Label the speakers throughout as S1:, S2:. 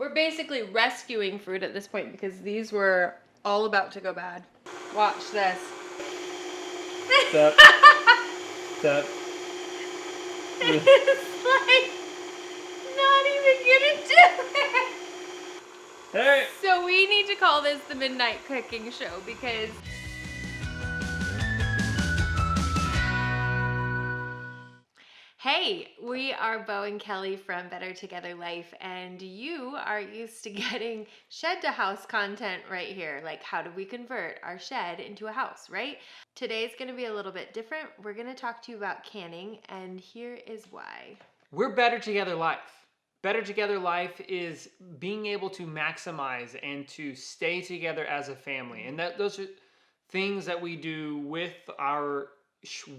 S1: We're basically rescuing fruit at this point because these were all about to go bad. Watch this.
S2: Step. Step.
S1: It's like not even gonna do it.
S2: Hey!
S1: So we need to call this the Midnight Cooking Show because hey, we are Bo and Kelly from Better Together Life, and you are used to getting shed to house content right here. Like, how do we convert our shed into a house, right? Today's gonna be a little bit different. We're gonna talk to you about canning, and here is why.
S2: We're Better Together Life. Better Together Life is being able to maximize and to stay together as a family. And those are things that we do with our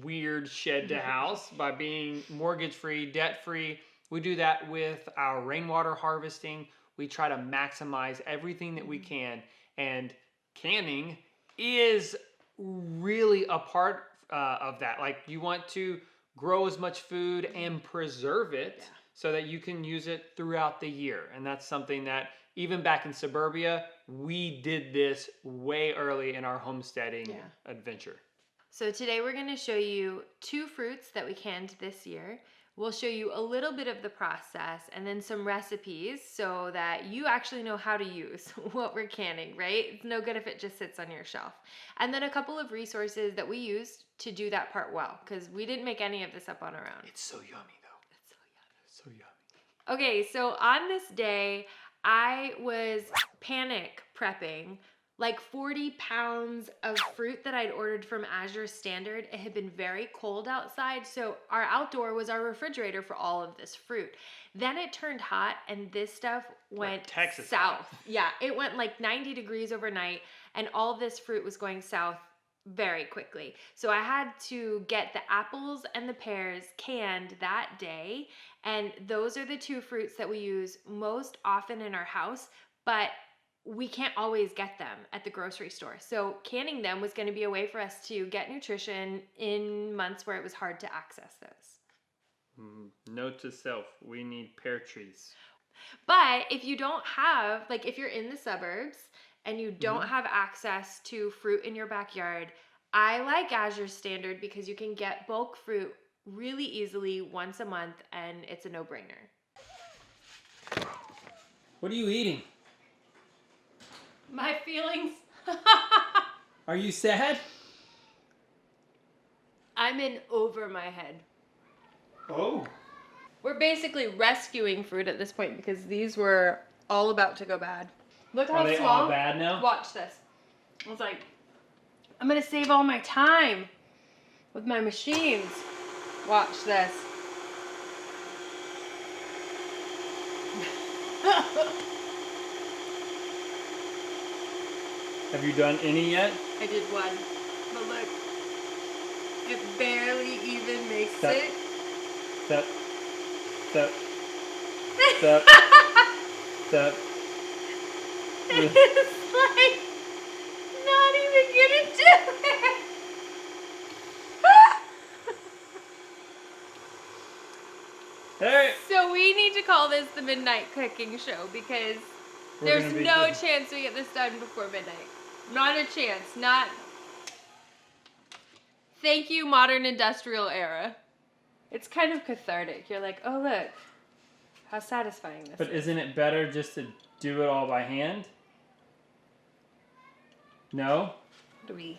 S2: weird shed to house by being mortgage free, debt free. We do that with our rainwater harvesting. We try to maximize everything that we can, and canning is really a part of that. Like, you want to grow as much food and preserve it so that you can use it throughout the year. And that's something that even back in suburbia, we did this way early in our homesteading adventure.
S1: So today we're going to show you 2 fruits that we canned this year. We'll show you a little bit of the process and then some recipes so that you actually know how to use what we're canning, right? It's no good if it just sits on your shelf. And then a couple of resources that we used to do that part well, because we didn't make any of this up on our own.
S2: It's so yummy though.
S1: It's so yummy.
S2: It's so yummy.
S1: Okay, so on this day, I was panic prepping like 40 pounds of fruit that I'd ordered from Sourdough Starter. It had been very cold outside, so our outdoor was our refrigerator for all of this fruit. Then it turned hot, and this stuff went
S2: like Texas
S1: south.
S2: hot.
S1: Yeah, it went like 90 degrees overnight, and all of this fruit was going south very quickly. So I had to get the apples and the pears canned that day, and those are the 2 fruits that we use most often in our house, but we can't always get them at the grocery store. So canning them was going to be a way for us to get nutrition in months where it was hard to access those.
S2: Note to self, we need pear trees.
S1: But if you don't have, like if you're in the suburbs and you don't have access to fruit in your backyard, I like Sourdough Starter because you can get bulk fruit really easily once a month, and it's a no-brainer.
S2: What are you eating?
S1: My feelings.
S2: Are you sad?
S1: I'm in over my head.
S2: Oh.
S1: We're basically rescuing fruit at this point because these were all about to go bad. Look how
S2: Are they
S1: small.
S2: all bad now?
S1: Watch this. I was like, I'm gonna save all my time with my machines. Watch this.
S2: Have you done any yet?
S1: I did one, but look, it barely even makes
S2: Step.
S1: it.
S2: Step. Step. Step. Step.
S1: It's like not even gonna do it.
S2: Hey!
S1: So we need to call this the Midnight Cooking Show because there's no chance we get this done before midnight. Not a chance. Not. Thank you, modern industrial era. It's kind of cathartic. You're like, oh look, how satisfying this is.
S2: But isn't it better just to do it all by hand? No?
S1: Do we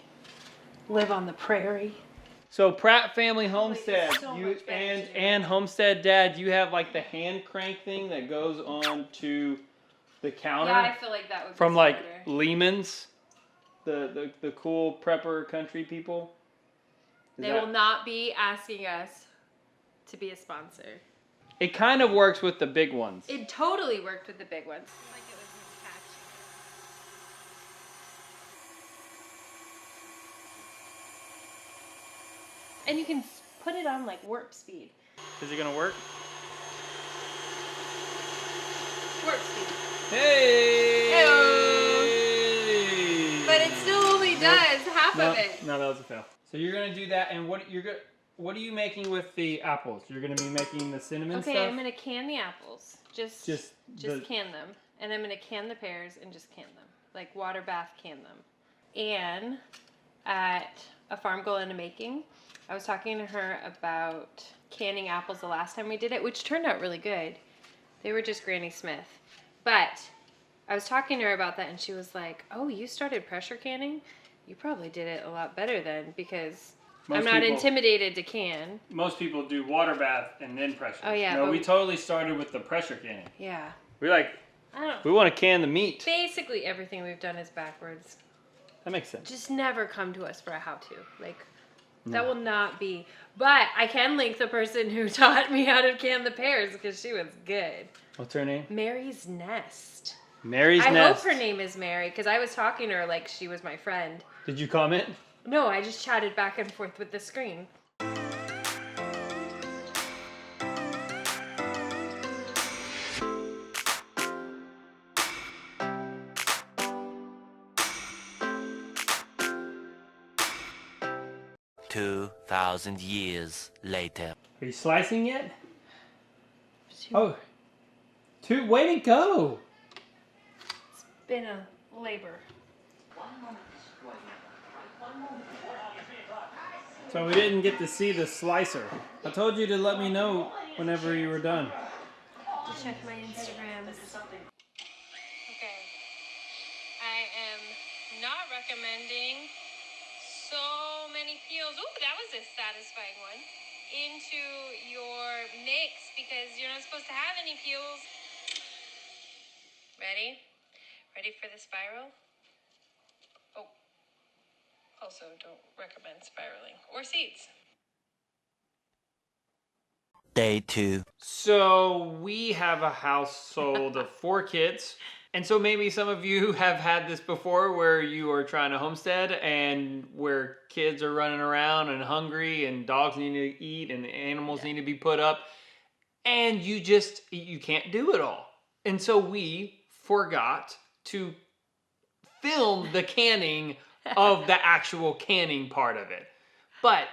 S1: live on the prairie?
S2: So Pratt Family Homestead,
S1: so
S2: you
S1: much better to do.
S2: and Homestead Dad, you have like the hand crank thing that goes on to the counter.
S1: Yeah, I feel like that would be
S2: from like
S1: smarter.
S2: Lehman's, the cool prepper country people.
S1: They will not be asking us to be a sponsor.
S2: It kind of works with the big ones.
S1: It totally worked with the big ones. Like it was attached. And you can put it on like warp speed.
S2: Is it gonna work?
S1: Warp speed.
S2: Hey!
S1: But it still only does half of it.
S2: No, that was a fail. So you're gonna do that, and what you're gonna? what are you making with the apples? You're gonna be making the cinnamon stuff?
S1: Okay, I'm gonna can the apples. Just
S2: the...
S1: can them. And I'm gonna can the pears and just can them. Like water bath can them. And at a farm girl in the making, I was talking to her about canning apples the last time we did it, which turned out really good. They were just Granny Smith. But I was talking to her about that and she was like, oh, you started pressure canning? You probably did it a lot better then because I'm not intimidated to can.
S2: Most people do water bath and then pressure.
S1: Oh yeah.
S2: No, we totally started with the pressure canning.
S1: Yeah.
S2: We want to can the meat.
S1: Basically everything we've done is backwards.
S2: That makes sense.
S1: Just never come to us for a how-to. That will not be. But I can link the person who taught me how to can the pears because she was good.
S2: What's her name?
S1: Mary's Nest.
S2: Mary's Nest.
S1: I hope her name is Mary because I was talking to her like she was my friend.
S2: Did you comment?
S1: No, I just chatted back and forth with the screen.
S3: $2,000 years later.
S2: Are you slicing yet? Oh. Way to go.
S1: It's been a labor.
S2: So we didn't get to see the slicer. I told you to let me know whenever you were done.
S1: To check my Instagrams. Okay. I am not recommending so many peels. Ooh, that was a satisfying one. Into your mix because you're not supposed to have any peels. Ready? Ready for the spiral? Oh. Also, don't recommend spiraling. Or seeds.
S3: Day 2.
S2: So we have a household of 4 kids. And so maybe some of you have had this before where you are trying to homestead and where kids are running around and hungry and dogs need to eat and animals need to be put up. And you can't do it all. And so we forgot to film the canning of the actual canning part of it. But,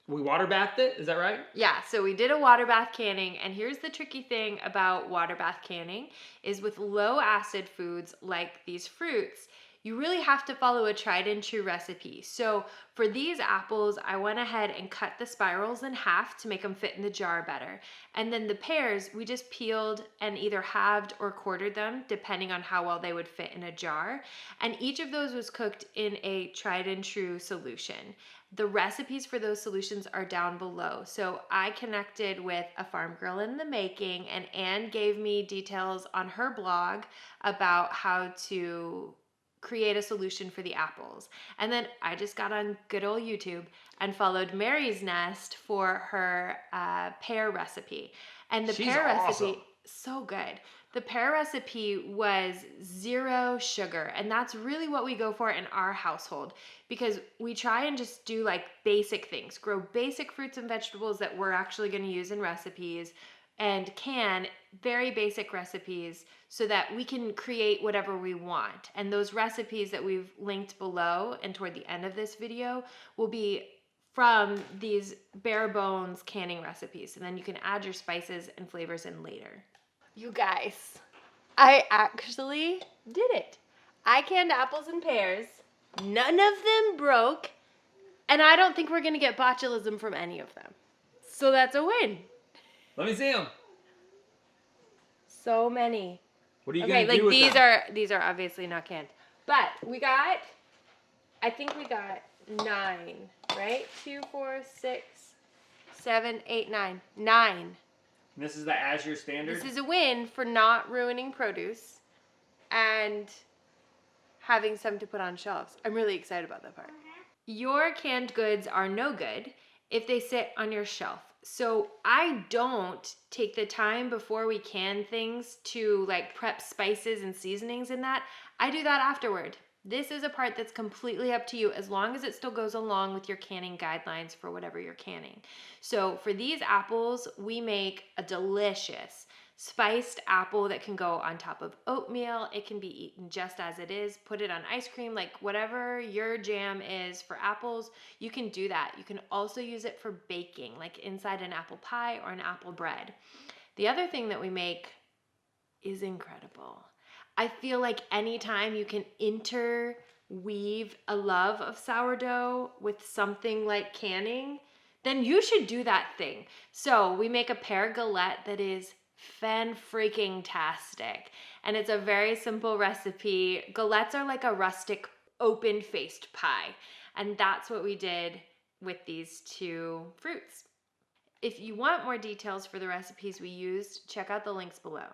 S2: we water bathed it, is that right?
S1: Yeah, so we did a water bath canning, and here's the tricky thing about water bath canning is with low acid foods like these fruits, you really have to follow a tried and true recipe. So for these apples, I went ahead and cut the spirals in half to make them fit in the jar better. And then the pears, we just peeled and either halved or quartered them, depending on how well they would fit in a jar. And each of those was cooked in a tried and true solution. The recipes for those solutions are down below. So I connected with a farm girl in the making, and Anne gave me details on her blog about how to create a solution for the apples. And then I just got on good old YouTube and followed Mary's Nest for her pear recipe. And the pear recipe, so good. The pear recipe was 0 sugar, and that's really what we go for in our household because we try and just do like basic things, grow basic fruits and vegetables that we're actually going to use in recipes, and can very basic recipes so that we can create whatever we want. And those recipes that we've linked below and toward the end of this video will be from these bare bones canning recipes. And then you can add your spices and flavors in later. You guys, I actually did it. I canned apples and pears. None of them broke. And I don't think we're going to get botulism from any of them. So that's a win.
S2: Let me see them.
S1: So many.
S2: What are you going to do with them?
S1: These are obviously not canned. But I think we got 9, right? 2, 4, 6, 7, 8, 9. 9.
S2: This is the Azure standard?
S1: This is a win for not ruining produce and having some to put on shelves. I'm really excited about that part. Your canned goods are no good if they sit on your shelf. So I don't take the time before we can things to like prep spices and seasonings in that. I do that afterward. This is a part that's completely up to you as long as it still goes along with your canning guidelines for whatever you're canning. So for these apples, we make a delicious spiced apple that can go on top of oatmeal. It can be eaten just as it is. Put it on ice cream, like whatever your jam is for apples, you can do that. You can also use it for baking, like inside an apple pie or an apple bread. The other thing that we make is incredible. I feel like anytime you can interweave a love of sourdough with something like canning, then you should do that thing. So we make a pear galette that is fan-freaking-tastic. And it's a very simple recipe. Galettes are like a rustic open-faced pie. And that's what we did with these two fruits. If you want more details for the recipes we used, check out the links below.